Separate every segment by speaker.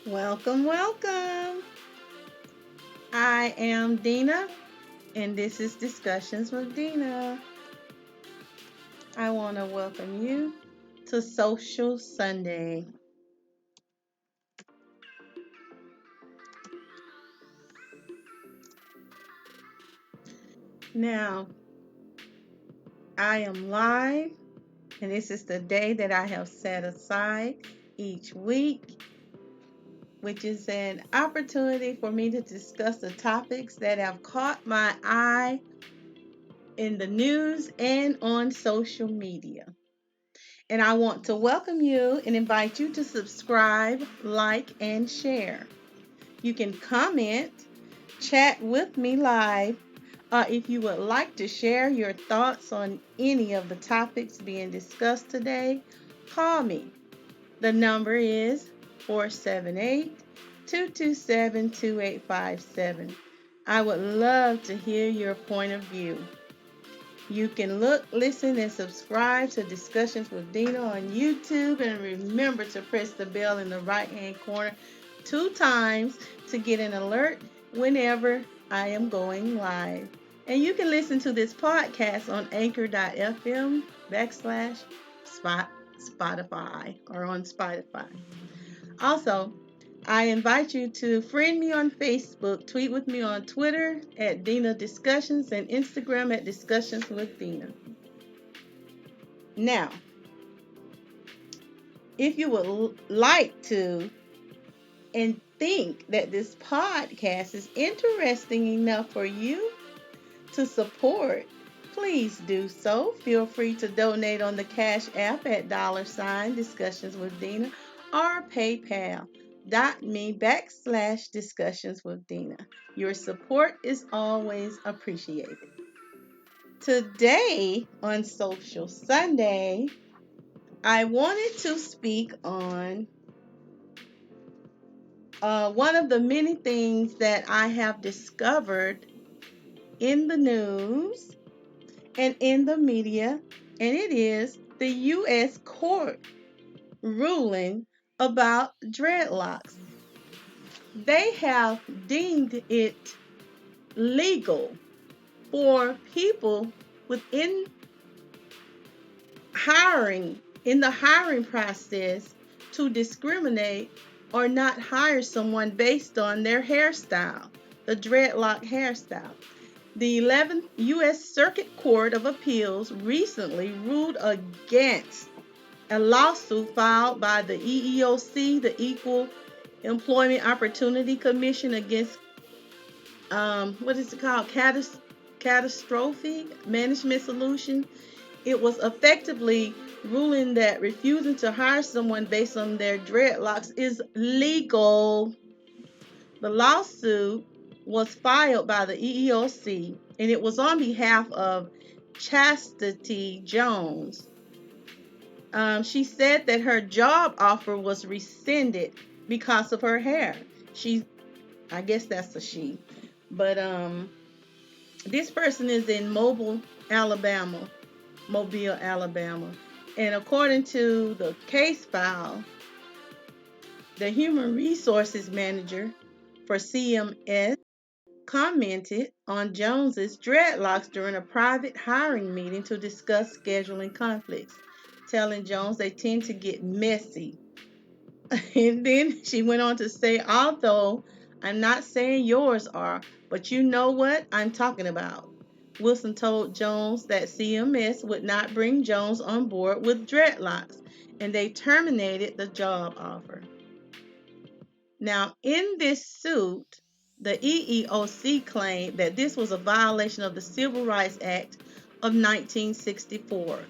Speaker 1: Welcome, welcome. I am Dina, and this is Discussions with Dina. I want to welcome you to Social Sunday. Now, I am live, and this is the day that I have set aside each week, which is an opportunity for me to discuss the topics that have caught my eye in the news and on social media. And I want to welcome you and invite you to subscribe, like, and share. You can comment, chat with me live, if you would like to share your thoughts on any of the topics being discussed today, call me. The number is 478 227 2857. I would love to hear your point of view. You can look, listen, and subscribe to Discussions with Dina on YouTube. And remember to press the bell in the right hand corner 2 times to get an alert whenever I am going live. And you can listen to this podcast on anchor.fm backslash Spotify or on Spotify. Also, I invite you to friend me on Facebook, tweet with me on Twitter at Dina Discussions, and Instagram at Discussions with Dina. Now, if you would like to and think that this podcast is interesting enough for you to support, please do so. Feel free to donate on the Cash App at $ Discussions with Dina or PayPal.me/Discussions with Dina. Your support is always appreciated. Today on Social Sunday, I wanted to speak on one of the many things that I have discovered in the news and in the media, and it is the U.S. court ruling about dreadlocks. They have deemed it legal for people within hiring, in the hiring process, to discriminate or not hire someone based on their hairstyle, the dreadlock hairstyle. The 11th U.S. Circuit Court of Appeals recently ruled against a lawsuit filed by the EEOC, the Equal Employment Opportunity Commission, against what is it called? Catastrophic Management Solution. It was effectively ruling that refusing to hire someone based on their dreadlocks is legal. The lawsuit was filed by the EEOC, and it was on behalf of Chastity Jones. She said that her job offer was rescinded because of her hair. I guess that's a she, but this person is in Mobile, Alabama, and according to the case file, the human resources manager for CMS commented on Jones's dreadlocks during a private hiring meeting to discuss scheduling conflicts, telling Jones they tend to get messy. And then she went on to say, although I'm not saying yours are, but you know what I'm talking about. Wilson told Jones that CMS would not bring Jones on board with dreadlocks, and they terminated the job offer. Now, in this suit, the EEOC claimed that this was a violation of the Civil Rights Act of 1964,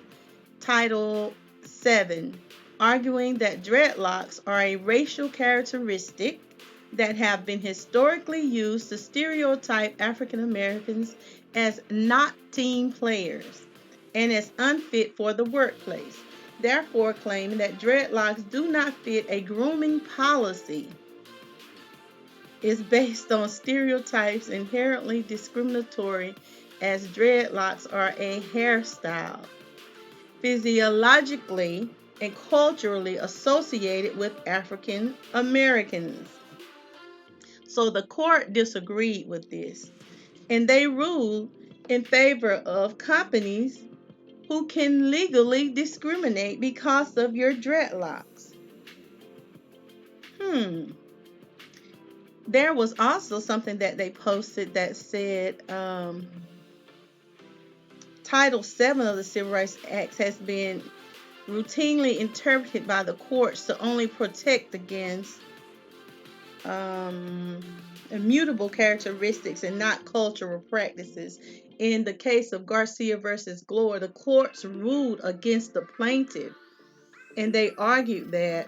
Speaker 1: Title VII, arguing that dreadlocks are a racial characteristic that have been historically used to stereotype African Americans as not team players and as unfit for the workplace, therefore claiming that dreadlocks do not fit a grooming policy is based on stereotypes inherently discriminatory, as dreadlocks are a hairstyle. Physiologically, and culturally associated with African Americans. So the court disagreed with this, and they ruled in favor of companies who can legally discriminate because of your dreadlocks. There was also something that they posted that said Title VII of the Civil Rights Act has been routinely interpreted by the courts to only protect against immutable characteristics and not cultural practices. In the case of Garcia versus Glover, the courts ruled against the plaintiff, and they argued that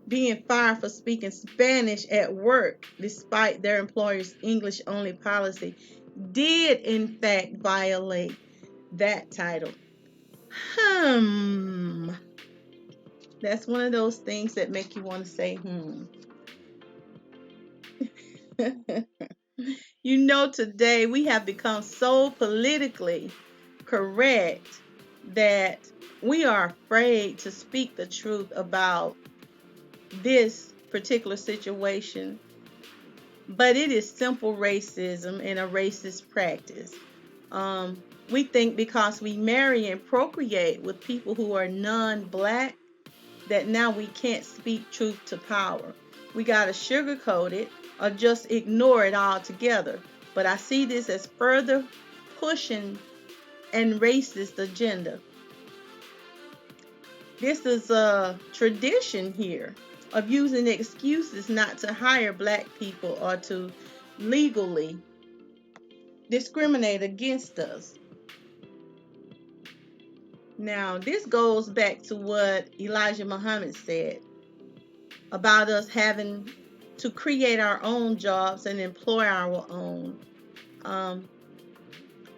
Speaker 1: being fired for speaking Spanish at work, despite their employer's English only policy, did in fact violate that title. That's one of those things that make you want to say, Today we have become so politically correct that we are afraid to speak the truth about this particular situation. But it is simple racism and a racist practice. We think because we marry and procreate with people who are non-black that now we can't speak truth to power. We got to sugarcoat it or just ignore it altogether. But I see this as further pushing an racist agenda. This is a tradition here of using excuses not to hire black people or to legally discriminate against us. Now, this goes back to what Elijah Muhammad said about us having to create our own jobs and employ our own.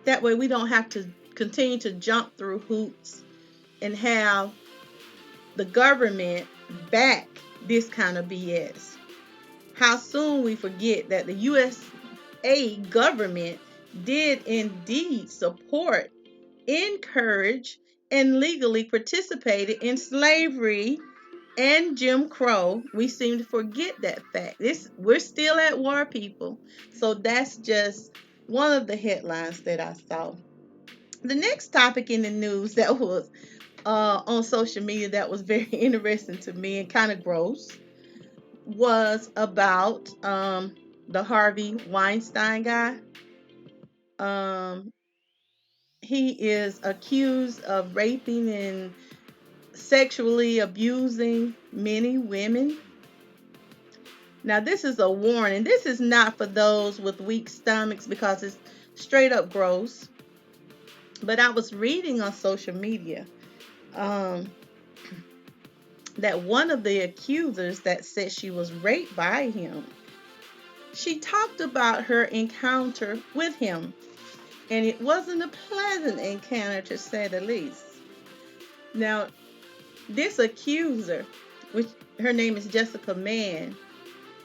Speaker 1: That way we don't have to continue to jump through hoops and have the government back this kind of BS. How soon we forget that the USA government did indeed support, encourage, and legally participated in slavery and Jim Crow. We seem to forget that fact. We're still at war, people. So that's just one of the headlines that I saw. The next topic in the news that was on social media that was very interesting to me and kind of gross was about the Harvey Weinstein guy. He is accused of raping and sexually abusing many women. Now, this is a warning. This is not for those with weak stomachs because it's straight up gross. But I was reading on social media that one of the accusers that said she was raped by him, she talked about her encounter with him. And it wasn't a pleasant encounter, to say the least. Now, this accuser, which her name is Jessica Mann,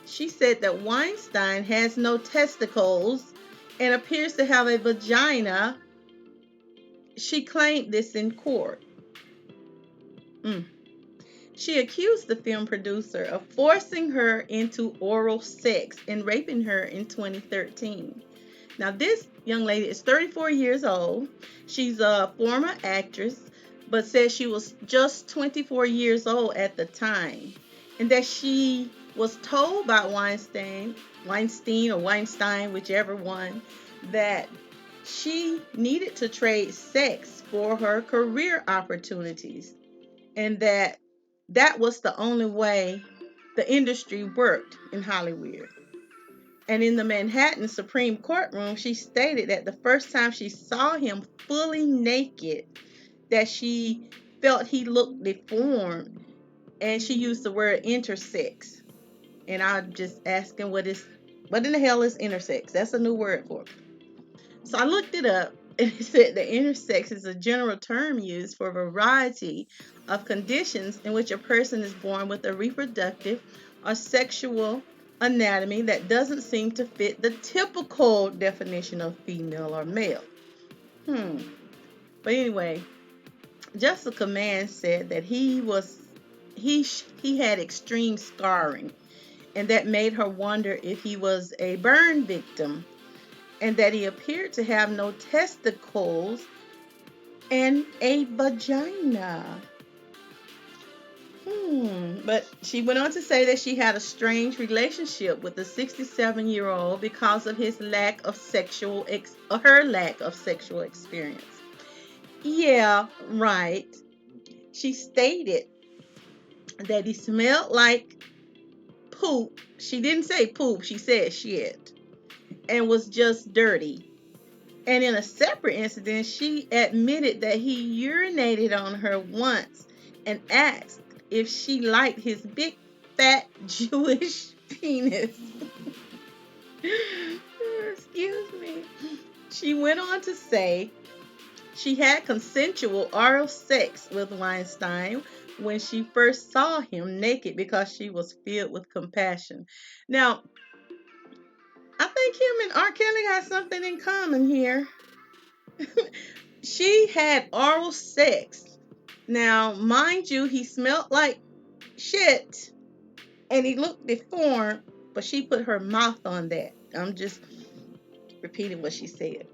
Speaker 1: she said that Weinstein has no testicles and appears to have a vagina. She claimed this in court. She accused the film producer of forcing her into oral sex and raping her in 2013. Now, this young lady is 34 years old. She's a former actress, but says she was just 24 years old at the time, and that she was told by Weinstein, whichever one, that she needed to trade sex for her career opportunities, and that was the only way the industry worked in Hollywood. And in the Manhattan Supreme Court room, she stated that the first time she saw him fully naked, that she felt he looked deformed, and she used the word intersex. And I'm just asking, what in the hell is intersex? That's a new word for it. So I looked it up, and it said that intersex is a general term used for a variety of conditions in which a person is born with a reproductive or sexual anatomy that doesn't seem to fit the typical definition of female or male. But anyway, Jessica Mann said that he had extreme scarring, and that made her wonder if he was a burn victim, and that he appeared to have no testicles and a vagina. But she went on to say that she had a strange relationship with the 67-year-old because of her lack of sexual experience. Yeah, right. She stated that he smelled like poop. She didn't say poop, she said shit. And was just dirty. And in a separate incident, she admitted that he urinated on her once and asked if she liked his big fat Jewish penis. Excuse me. She went on to say she had consensual oral sex with Weinstein when she first saw him naked because she was filled with compassion. Now, I think him and R. Kelly got something in common here. She had oral sex. Now, mind you, he smelled like shit and he looked deformed, but she put her mouth on that. I'm just repeating what she said.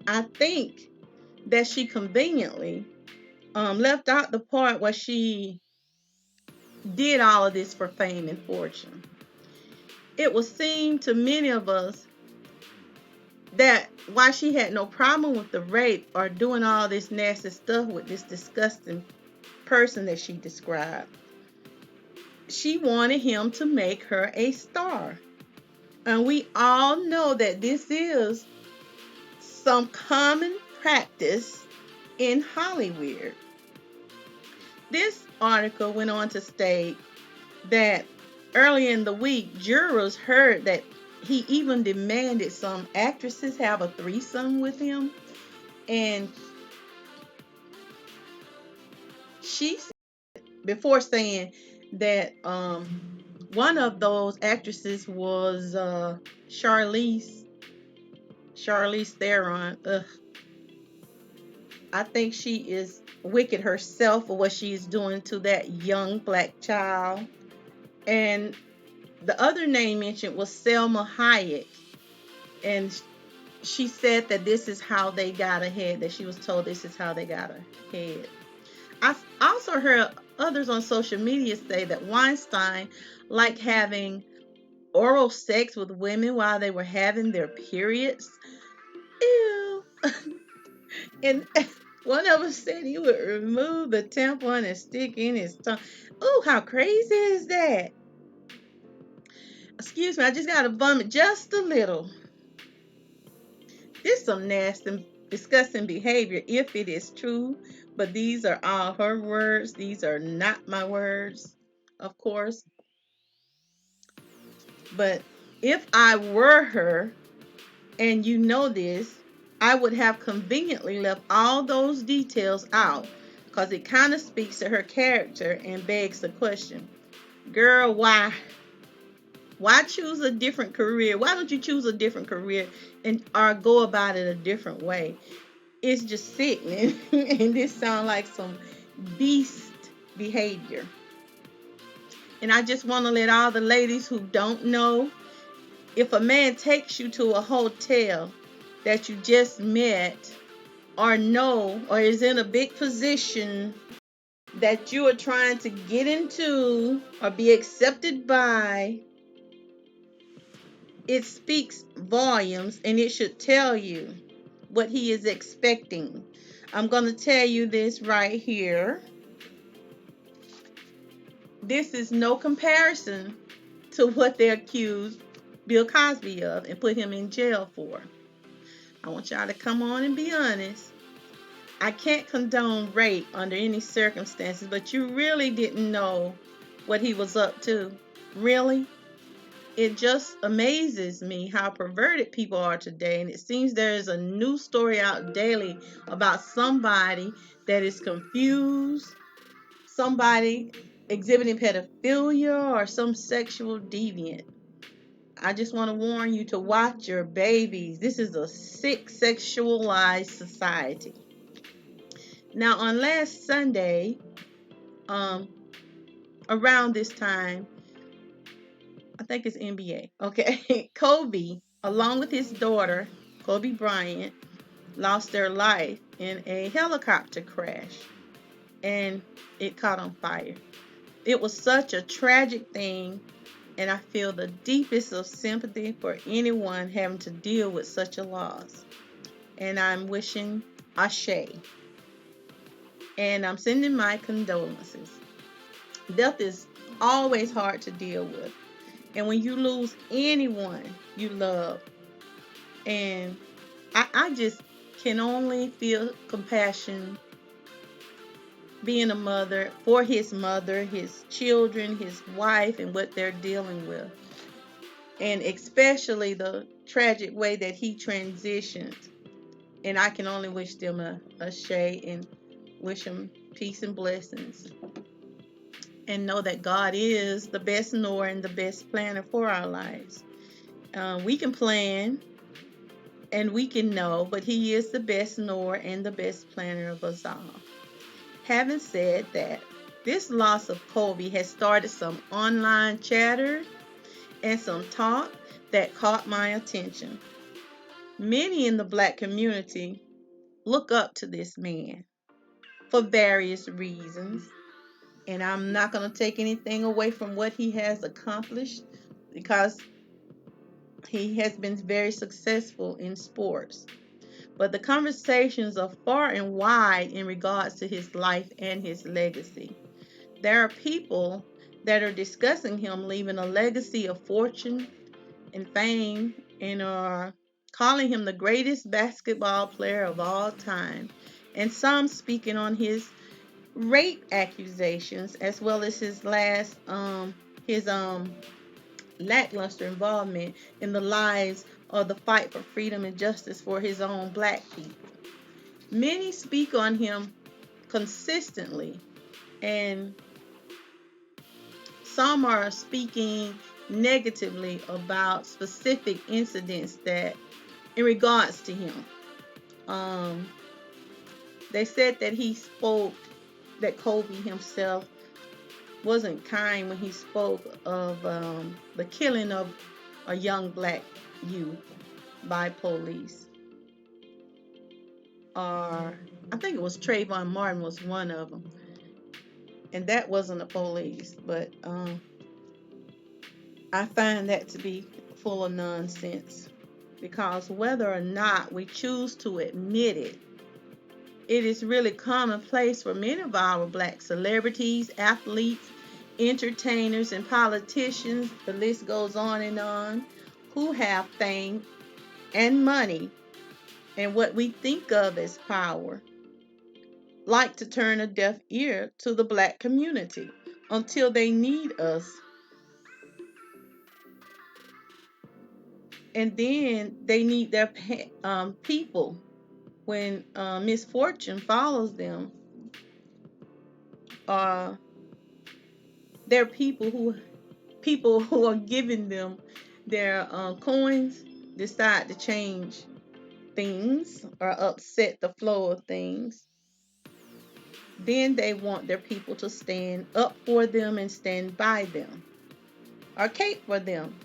Speaker 1: I think that she conveniently left out the part where she did all of this for fame and fortune. It would seem to many of us that why she had no problem with the rape or doing all this nasty stuff with this disgusting person that she described. She wanted him to make her a star. And we all know that this is some common practice in Hollywood. This article went on to state that early in the week, jurors heard that he even demanded some actresses have a threesome with him. And she said, before saying that one of those actresses was Charlize Theron. Ugh. I think she is wicked herself for what she is doing to that young black child. And the other name mentioned was Selma Hayek. And she said that this is how they got ahead, that she was told this is how they got ahead. I also heard others on social media say that Weinstein liked having oral sex with women while they were having their periods. Ew. And one of them said he would remove the tampon and stick in his tongue. Oh, how crazy is that? Excuse me, I just got to vomit just a little. This is some nasty, disgusting behavior if it is true, but these are all her words. These are not my words, of course. But if I were her, and you know this, I would have conveniently left all those details out because it kind of speaks to her character and begs the question, girl, why? Why choose a different career? Why don't you choose a different career and or go about it a different way? It's just sickening, and this sounds like some beast behavior. And I just want to let all the ladies who don't know, if a man takes you to a hotel that you just met or know or is in a big position that you are trying to get into or be accepted by, it speaks volumes and it should tell you what he is expecting. I'm going to tell you this right here. This is no comparison to what they accused Bill Cosby of and put him in jail for. I want y'all to come on and be honest. I can't condone rape under any circumstances, but you really didn't know what he was up to. Really? It just amazes me how perverted people are today, and it seems there is a new story out daily about somebody that is confused, somebody exhibiting pedophilia or some sexual deviant. I just want to warn you to watch your babies. This is a sick, sexualized society. Now, on last Sunday, um, around this time, I think it's NBA. Okay, Kobe, along with his daughter, Kobe Bryant, lost their life in a helicopter crash, and it caught on fire. It was such a tragic thing, and I feel the deepest of sympathy for anyone having to deal with such a loss. And I'm wishing Ashe, and I'm sending my condolences. Death is always hard to deal with, and when you lose anyone you love, and I just can only feel compassion being a mother for his mother, his children, his wife, and what they're dealing with. And especially the tragic way that he transitioned. And I can only wish them a shade and wish them peace and blessings. And know that God is the best knower and the best planner for our lives. We can plan and we can know, but He is the best knower and the best planner of us all. Having said that, this loss of Kobe has started some online chatter and some talk that caught my attention. Many in the Black community look up to this man for various reasons, and I'm not going to take anything away from what he has accomplished because he has been very successful in sports. But the conversations are far and wide in regards to his life and his legacy. There are people that are discussing him leaving a legacy of fortune and fame and are calling him the greatest basketball player of all time. And some speaking on his rape accusations as well as his lackluster involvement in the lives of the fight for freedom and justice for his own black people. Many speak on him consistently, and some are speaking negatively about specific incidents that in regards to him. Um, they said that he spoke, that Kobe himself wasn't kind when he spoke of the killing of a young black youth by police. Or I think it was Trayvon Martin was one of them, and that wasn't the police. But I find that to be full of nonsense because whether or not we choose to admit it, it is really commonplace for many of our black celebrities, athletes, entertainers, and politicians, the list goes on, who have fame and money and what we think of as power, like to turn a deaf ear to the black community until they need us. And then they need their people when misfortune follows them. Uh, they're people who are giving them their coins decide to change things or upset the flow of things. Then they want their people to stand up for them and stand by them or cape for them,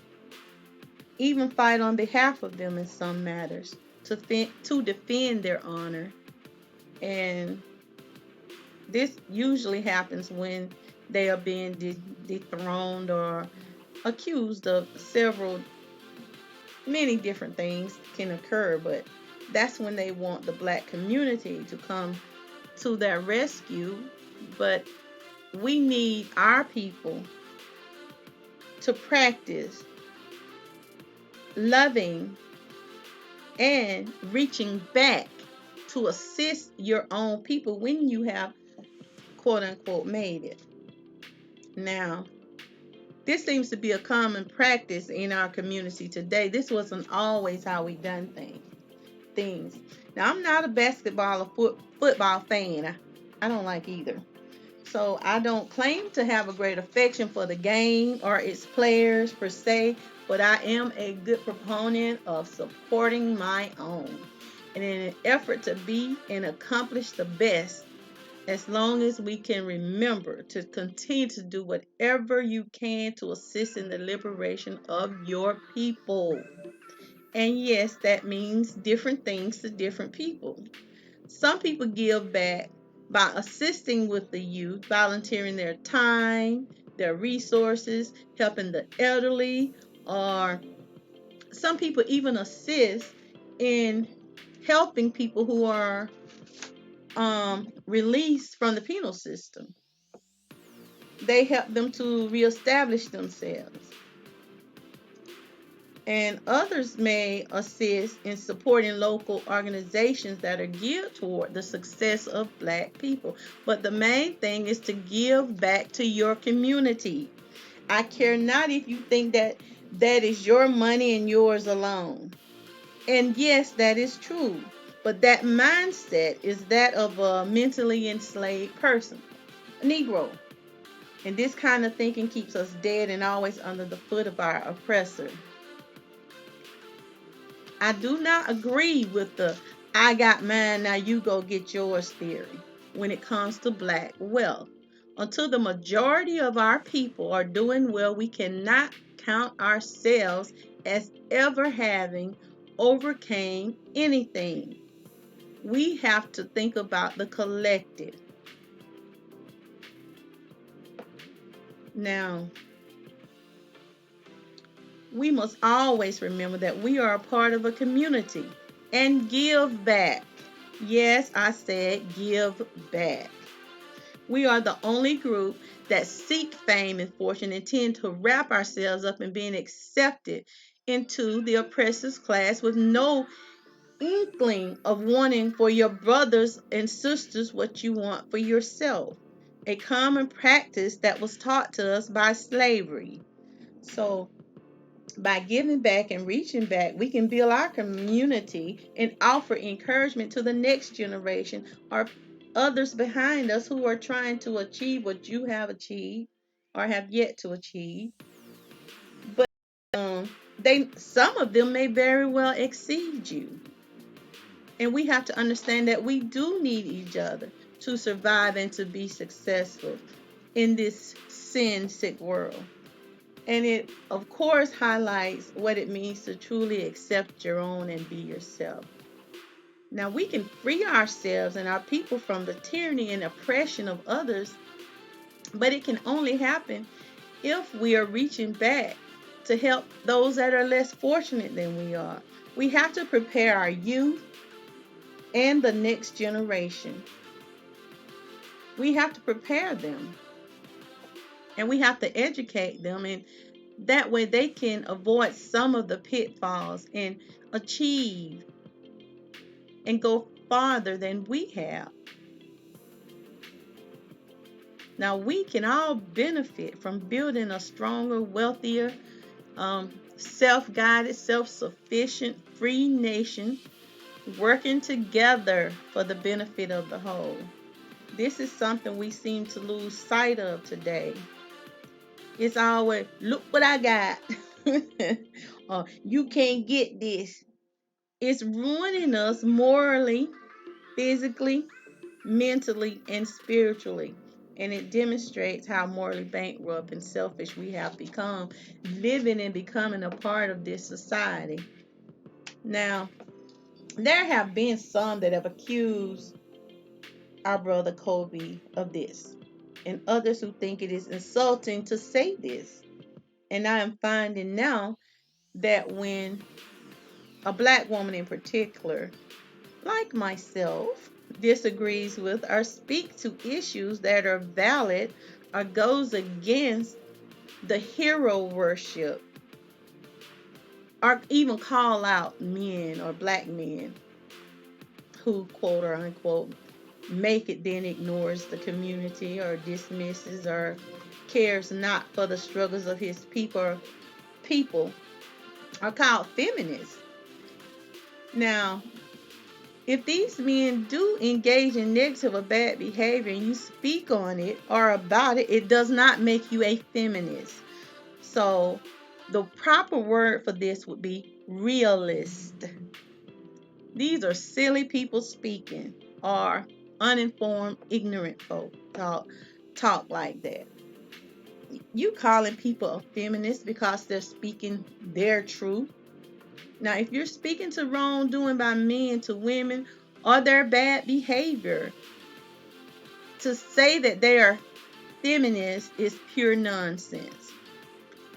Speaker 1: even fight on behalf of them in some matters to defend their honor. And this usually happens when they are being dethroned or accused of many different things can occur, but that's when they want the black community to come to their rescue. But we need our people to practice loving and reaching back to assist your own people when you have quote unquote made it. Now, this seems to be a common practice in our community today. This wasn't always how we done things. Now, I'm not a basketball or football fan. I don't like either. So I don't claim to have a great affection for the game or its players per se, but I am a good proponent of supporting my own. And in an effort to be and accomplish the best, as long as we can remember to continue to do whatever you can to assist in the liberation of your people. And yes, that means different things to different people. Some people give back by assisting with the youth, volunteering their time, their resources, helping the elderly, or some people even assist in helping people who are released from the penal system. They help them to reestablish themselves. And others may assist in supporting local organizations that are geared toward the success of Black people. But the main thing is to give back to your community. I care not if you think that that is your money and yours alone. And yes, that is true. But that mindset is that of a mentally enslaved person, a Negro. And this kind of thinking keeps us dead and always under the foot of our oppressor. I do not agree with the I got mine, now you go get yours theory when it comes to Black wealth. Until the majority of our people are doing well, we cannot count ourselves as ever having overcame anything. We have to think about the collective. Now, we must always remember that we are a part of a community and give back. Yes, I said give back. We are the only group that seek fame and fortune and tend to wrap ourselves up in being accepted into the oppressor's class with no inkling of wanting for your brothers and sisters what you want for yourself. A common practice that was taught to us by slavery. So, by giving back and reaching back, we can build our community and offer encouragement to the next generation or others behind us who are trying to achieve what you have achieved or have yet to achieve. But some of them may very well exceed you. And we have to understand that we do need each other to survive and to be successful in this sin sick world. And it, of course, highlights what it means to truly accept your own and be yourself. Now, we can free ourselves and our people from the tyranny and oppression of others, but it can only happen if we are reaching back to help those that are less fortunate than we are. We have to prepare our youth and the next generation. We have to prepare them and we have to educate them, and that way they can avoid some of the pitfalls and achieve and go farther than we have. Now, we can all benefit from building a stronger, wealthier, self-guided, self-sufficient, free nation, working together for the benefit of the whole. This is something we seem to lose sight of today. It's always, look what I got. Or you can't get this. It's ruining us morally, physically, mentally, and spiritually. And it demonstrates how morally bankrupt and selfish we have become, living and becoming a part of this society. Now, there have been some that have accused our brother Kobe of this, and others who think it is insulting to say this. And I am finding now that when a Black woman in particular, like myself, disagrees with or speaks to issues that are valid or goes against the hero worship or even call out men or Black men who, quote or unquote, make it, then ignores the community or dismisses or cares not for the struggles of his people are called feminists. Now, if these men do engage in negative or bad behavior and you speak on it or about it, it does not make you a feminist. So the proper word for this would be realist. These are silly people speaking, or uninformed, ignorant folk talk like that. You calling people a feminist because they're speaking their truth. Now, if you're speaking to wrongdoing by men to women or their bad behavior, to say that they are feminist is pure nonsense.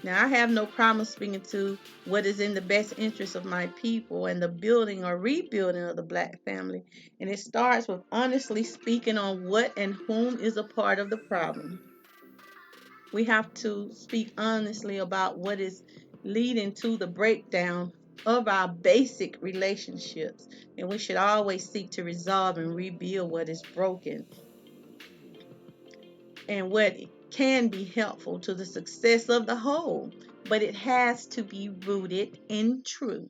Speaker 1: Now, I have no problem speaking to what is in the best interest of my people and the building or rebuilding of the Black family. And it starts with honestly speaking on what and whom is a part of the problem. We have to speak honestly about what is leading to the breakdown of our basic relationships. And we should always seek to resolve and rebuild what is broken and what can be helpful to the success of the whole. But it has to be rooted in truth.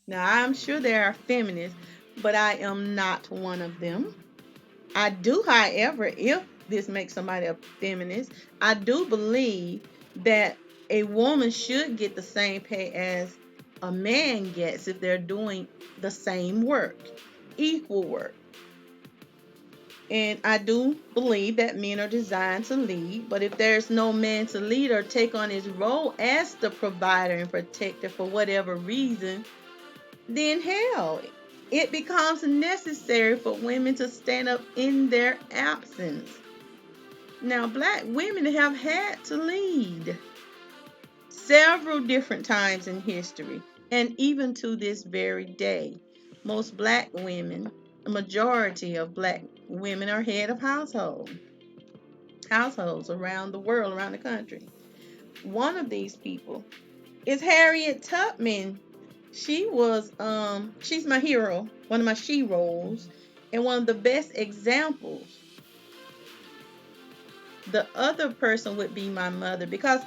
Speaker 1: Now, I'm sure there are feminists, but I am not one of them. I do, however, if this makes somebody a feminist, I do believe that a woman should get the same pay as a man gets if they're doing the same work, equal work. And I do believe that men are designed to lead, but if there's no man to lead or take on his role as the provider and protector for whatever reason, then hell, it becomes necessary for women to stand up in their absence. Now, Black women have had to lead several different times in history, and even to this very day. Most Black women, a majority of Black women, are head of households around the world, around the country. One of these people is Harriet Tubman. She's my hero, one of my she roles, and one of the best examples. The other person would be my mother, because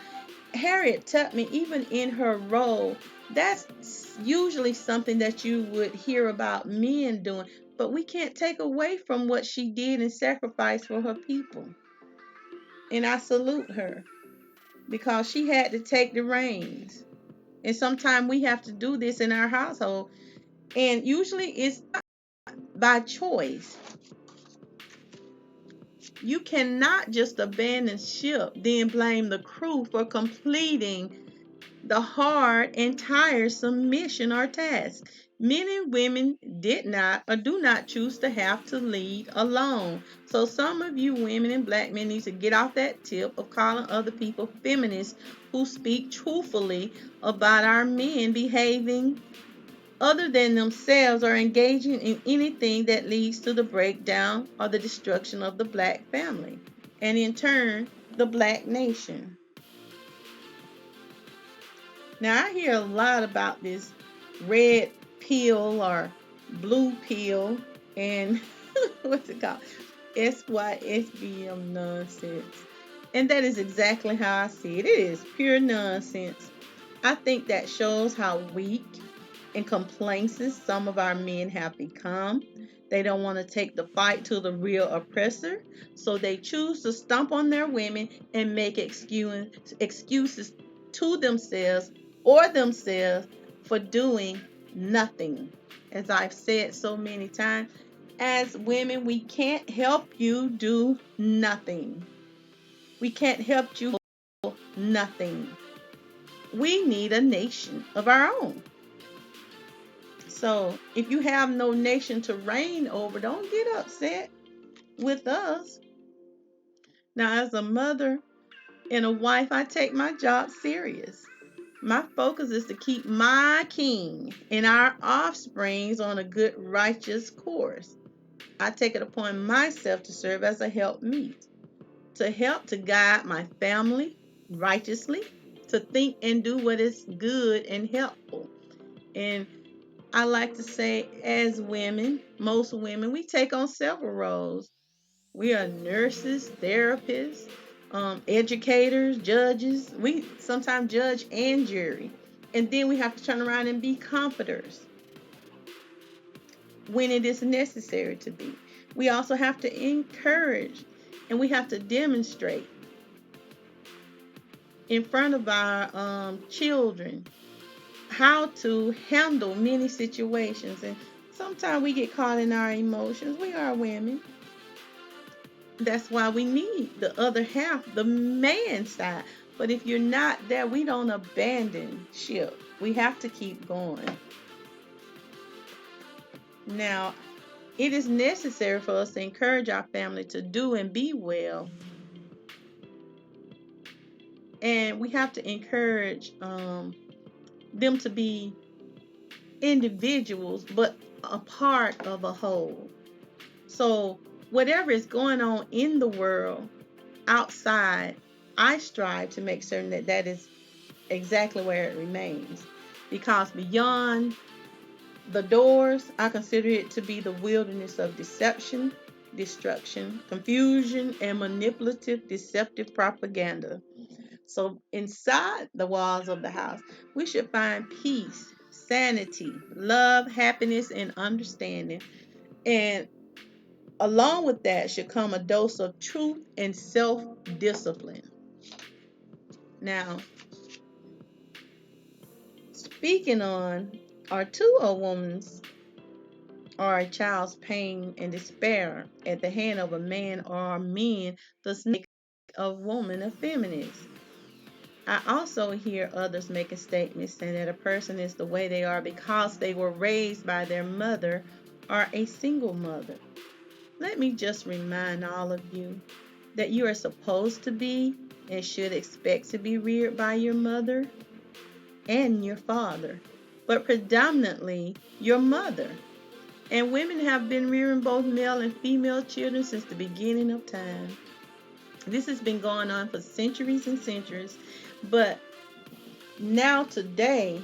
Speaker 1: Harriet Tubman, even in her role, that's usually something that you would hear about men doing, but we can't take away from what she did and sacrificed for her people. And I salute her because she had to take the reins. And sometimes we have to do this in our household. And usually it's by choice. You cannot just abandon ship, then blame the crew for completing the hard and tiresome mission or task. Men and women did not or do not choose to have to lead alone. So some of you women and Black men need to get off that tip of calling other people feminists who speak truthfully about our men behaving other than themselves or engaging in anything that leads to the breakdown or the destruction of the Black family, and in turn, the Black nation. Now, I hear a lot about this red pill or blue pill and what's it called? SYSBM nonsense. And that is exactly how I see it. It is pure nonsense. I think that shows how weak and complacent some of our men have become. They don't want to take the fight to the real oppressor, so they choose to stomp on their women and make excuses to themselves for doing nothing. As I've said so many times, as women, we can't help you do nothing. We can't help you do nothing. We need a nation of our own. So if you have no nation to reign over, don't get upset with us. Now, as a mother and a wife, I take my job serious. My focus is to keep my king and our offsprings on a good, righteous course. I take it upon myself to serve as a helpmeet, to help to guide my family righteously, to think and do what is good and helpful. And I like to say, as women, most women, we take on several roles. We are nurses, therapists, educators, judges. We sometimes judge and jury. And then we have to turn around and be comforters when it is necessary to be. We also have to encourage, and we have to demonstrate in front of our children how to handle many situations. And Sometimes we get caught in our emotions. We are women. That's why we need the other half, the man side. But if you're not there, we don't abandon ship. We have to keep going. Now, it is necessary for us to encourage our family to do and be well. And we have to encourage them to be individuals, but a part of a whole. So, whatever is going on in the world outside, I strive to make certain that that is exactly where it remains. Because beyond the doors, I consider it to be the wilderness of deception, destruction, confusion, and manipulative, deceptive propaganda. So, inside the walls of the house, we should find peace, sanity, love, happiness, and understanding. And along with that should come a dose of truth and self discipline. Now, speaking on are to a woman's or a child's pain and despair at the hand of a man or men does not make a woman effeminate. I also hear others making statements saying that a person is the way they are because they were raised by their mother or a single mother. Let me just remind all of you that you are supposed to be and should expect to be reared by your mother and your father, but predominantly your mother. And women have been rearing both male and female children since the beginning of time. This has been going on for centuries and centuries, but now today